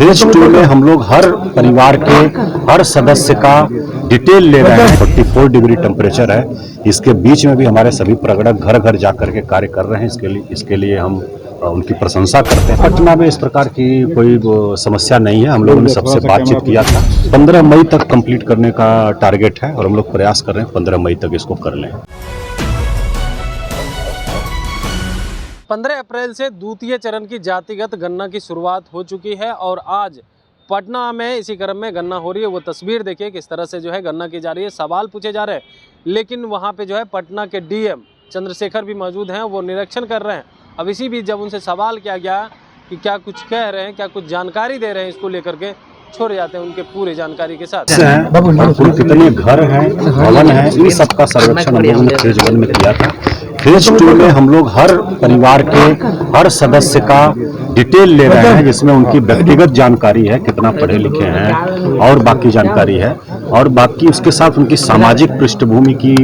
Phase 2 में हम लोग हर परिवार के हर सदस्य का डिटेल ले रहे हैं। 44 डिग्री टेम्परेचर है, इसके बीच में भी हमारे सभी प्रगणक घर घर जा करके कार्य कर रहे हैं। इसके लिए हम उनकी प्रशंसा करते हैं। पटना में इस प्रकार की कोई समस्या नहीं है। हम लोगों ने सबसे बातचीत किया था। 15 मई तक कंप्लीट करने का टारगेट है और हम लोग प्रयास कर रहे हैं 15 मई तक इसको कर लें। 15 अप्रैल से द्वितीय चरण की जातिगत गणना की शुरुआत हो चुकी है और आज पटना में इसी क्रम में गणना हो रही है। वो तस्वीर देखिए किस तरह से जो है गणना की जा रही है। सवाल पूछे जा रहे हैं, लेकिन वहाँ पे जो है पटना के डीएम चंद्रशेखर भी मौजूद हैं, वो निरीक्षण कर रहे हैं। अब इसी बीच जब उनसे सवाल किया गया कि क्या कुछ कह रहे हैं, क्या कुछ जानकारी दे रहे हैं, इसको लेकर के छोड़ जाते हैं उनके पूरी जानकारी के साथ। कितने घर हैं, भवन हैं, इन सबका सर्वेक्षण हम लोगों ने फेज 1 में किया था। फेज 2 में हम लोग हर परिवार के हर सदस्य का डिटेल ले रहे हैं, जिसमें उनकी व्यक्तिगत जानकारी है, कितना पढ़े लिखे हैं और बाकी जानकारी है, और बाकी उसके साथ उनकी सामाजिक पृष्ठभूमि की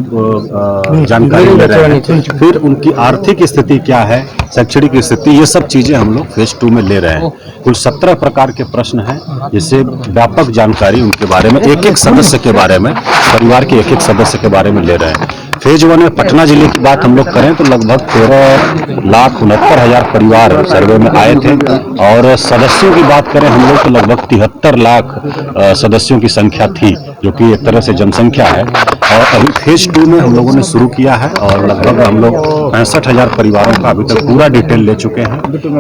जानकारी ले रहे हैं। फिर उनकी आर्थिक स्थिति क्या है, शैक्षणिक स्थिति, ये सब चीजें हम लोग फेज 2 में ले रहे हैं। कुल 17 प्रकार के प्रश्न हैं, जिससे व्यापक जानकारी उनके बारे में, एक एक सदस्य के बारे में, परिवार के एक एक सदस्य के बारे में ले रहे हैं। फेज 1 में पटना जिले की बात हम लोग करें तो लगभग 13,69,000 परिवार सर्वे में आए थे, और सदस्यों की बात करें हम लोग तो लगभग 73 लाख सदस्यों की संख्या थी, जो कि एक तरह से जनसंख्या है। और अभी फेज 2 में हम लोगों ने शुरू किया है और लगभग हम लोग 65,000 परिवारों का अभी तक पूरा डिटेल ले चुके हैं।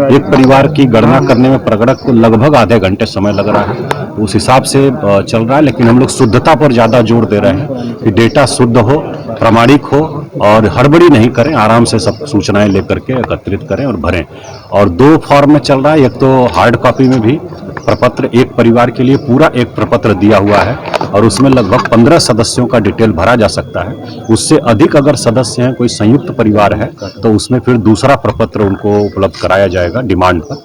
एक परिवार की गणना करने में प्रगणक को लगभग आधे घंटे समय लग रहा है, उस हिसाब से चल रहा है। लेकिन हम लोग शुद्धता पर ज्यादा जोर दे रहे हैं कि डेटा शुद्ध हो, प्रामाणिक हो और हड़बड़ी नहीं करें, आराम से सब सूचनाएं लेकर के एकत्रित करें और भरें। और 2 फॉर्म में चल रहा है, एक तो हार्ड कॉपी में भी प्रपत्र, एक परिवार के लिए पूरा एक प्रपत्र दिया हुआ है और उसमें लगभग 15 सदस्यों का डिटेल भरा जा सकता है। उससे अधिक अगर सदस्य हैं, कोई संयुक्त परिवार है, तो उसमें फिर दूसरा प्रपत्र उनको उपलब्ध कराया जाएगा डिमांड पर।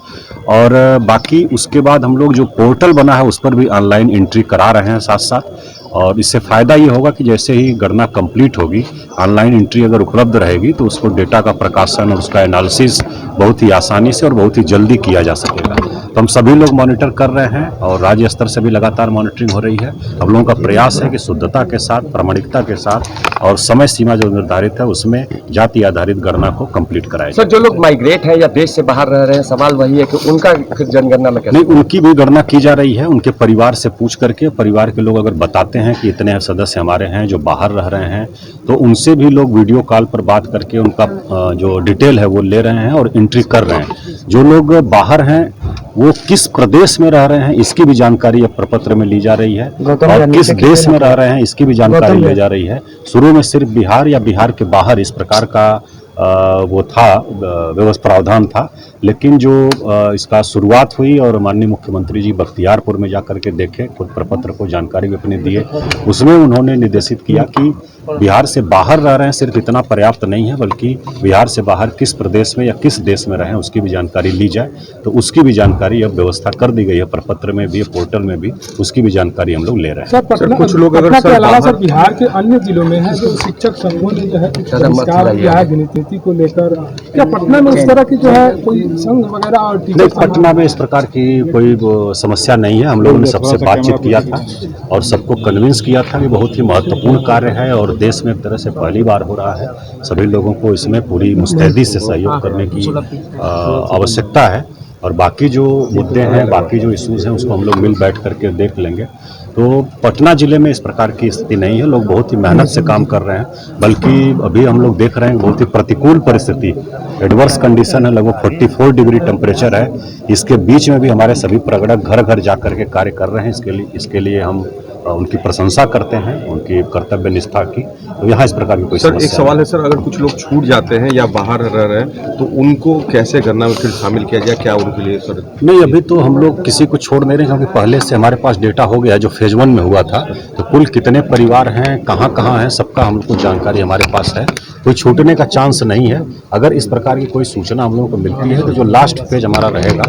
और बाकी उसके बाद हम लोग जो पोर्टल बना है उस पर भी ऑनलाइन एंट्री करा रहे हैं साथ साथ। और इससे फ़ायदा ये होगा कि जैसे ही गणना कंप्लीट होगी, ऑनलाइन एंट्री अगर उपलब्ध रहेगी तो उसको डेटा का प्रकाशन और उसका एनालिसिस बहुत ही आसानी से और बहुत ही जल्दी किया जा सकेगा। तो हम सभी लोग मॉनिटर कर रहे हैं और राज्य स्तर से भी लगातार मॉनिटरिंग हो रही है। हम लोगों का प्रयास है कि शुद्धता के साथ, प्रामाणिकता के साथ और समय सीमा जो निर्धारित है उसमें जाति आधारित गणना को कंप्लीट कराया जाए। सर, जो लोग माइग्रेट हैं या देश से बाहर रह रहे हैं, सवाल वही है कि उनका जनगणना में कैसे? नहीं, उनकी भी गणना की जा रही है। उनके परिवार से पूछ करके, परिवार के लोग अगर बताते हैं कि इतने सदस्य हमारे हैं जो बाहर रह रहे हैं, तो उनसे भी लोग वीडियो कॉल पर बात करके उनका जो डिटेल है वो ले रहे हैं और एंट्री कर रहे हैं। जो लोग बाहर हैं वो किस प्रदेश में रह रहे हैं इसकी भी जानकारी अब प्रपत्र में ली जा रही है, और किस देश में रह रहे हैं इसकी भी जानकारी ली जा रही है। शुरू में सिर्फ बिहार या बिहार के बाहर इस प्रकार का वो था, व्यवस्था प्रावधान था, लेकिन जो इसका शुरुआत हुई और माननीय मुख्यमंत्री जी बख्तियारपुर में जाकर के देखे, खुद प्रपत्र को जानकारी भी अपने दिए, उसमें उन्होंने निर्देशित किया कि बिहार से बाहर रह रहे हैं सिर्फ इतना पर्याप्त नहीं है, बल्कि बिहार से बाहर किस प्रदेश में या किस देश में रहें उसकी भी जानकारी ली जाए। तो उसकी भी जानकारी अब व्यवस्था कर दी गई है, प्रपत्र में भी, पोर्टल में भी, उसकी भी जानकारी हम लोग ले रहे हैं। सर, कुछ लोग अगर के अलावा सर बिहार के अन्य जिलों में है जो शिक्षक संघों ने जो है बहिष्कार किया है नीति को लेकर, क्या पटना में इस तरह की जो है कोई संघ वगैरह और नहीं, पटना में इस प्रकार की कोई समस्या नहीं है। हम लोगों ने सबसे बातचीत किया था और सबको कन्विंस किया था कि बहुत ही महत्वपूर्ण कार्य है और देश में एक तरह से पहली बार हो रहा है। सभी लोगों को इसमें पूरी मुस्तैदी से सहयोग करने की आवश्यकता है। और बाकी जो मुद्दे हैं, बाकी जो इश्यूज हैं, उसको हम लोग मिल बैठ करके देख लेंगे। तो पटना जिले में इस प्रकार की स्थिति नहीं है, लोग बहुत ही मेहनत से काम कर रहे हैं। बल्कि अभी हम लोग देख रहे हैं बहुत ही प्रतिकूल परिस्थिति, एडवर्स कंडीशन है, लगभग 44 डिग्री टेम्परेचर है। इसके बीच में भी हमारे सभी प्रगणक घर घर जा करके कार्य कर रहे हैं। इसके लिए हम उनकी प्रशंसा करते हैं, उनकी कर्तव्य निष्ठा की। तो यहाँ इस प्रकार की कोई सर, एक सवाल है सर, अगर कुछ लोग छूट जाते हैं या बाहर रह रहे हैं तो उनको कैसे गणना में फिर शामिल किया जाए, क्या उनके लिए सर? नहीं, अभी तो हम लोग किसी को छोड़ नहीं रहे, क्योंकि पहले से हमारे पास डेटा हो गया जो फेज 1 में हुआ था। तो कुल कितने परिवार हैं, कहाँ कहाँ हैं, सबका हम लोग को जानकारी हमारे पास है। कोई छूटने का चांस नहीं है। अगर इस प्रकार की कोई सूचना हम लोगों को मिलती है तो जो लास्ट फेज हमारा रहेगा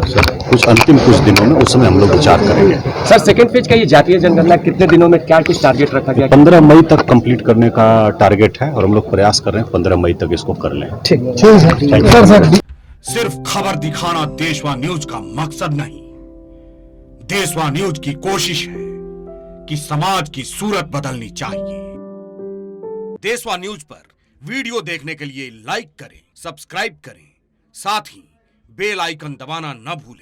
कुछ अंतिम कुछ दिनों में, उसमें हम लोग विचार करेंगे। सर, सेकंड फेज का ये जातीय जनगणना कितने दिनों में, क्या कुछ टारगेट रखा गया? 15 मई तक कंप्लीट करने का टारगेट है और हम लोग प्रयास कर रहे हैं 15 मई तक इसको कर लें। ठीक। सिर्फ खबर दिखाना देशवा न्यूज का मकसद नहीं, देशवा न्यूज की कोशिश है कि समाज की सूरत बदलनी चाहिए। देशवा न्यूज पर वीडियो देखने के लिए लाइक करें, सब्सक्राइब करें, साथ ही बेल आइकन दबाना न भूलें।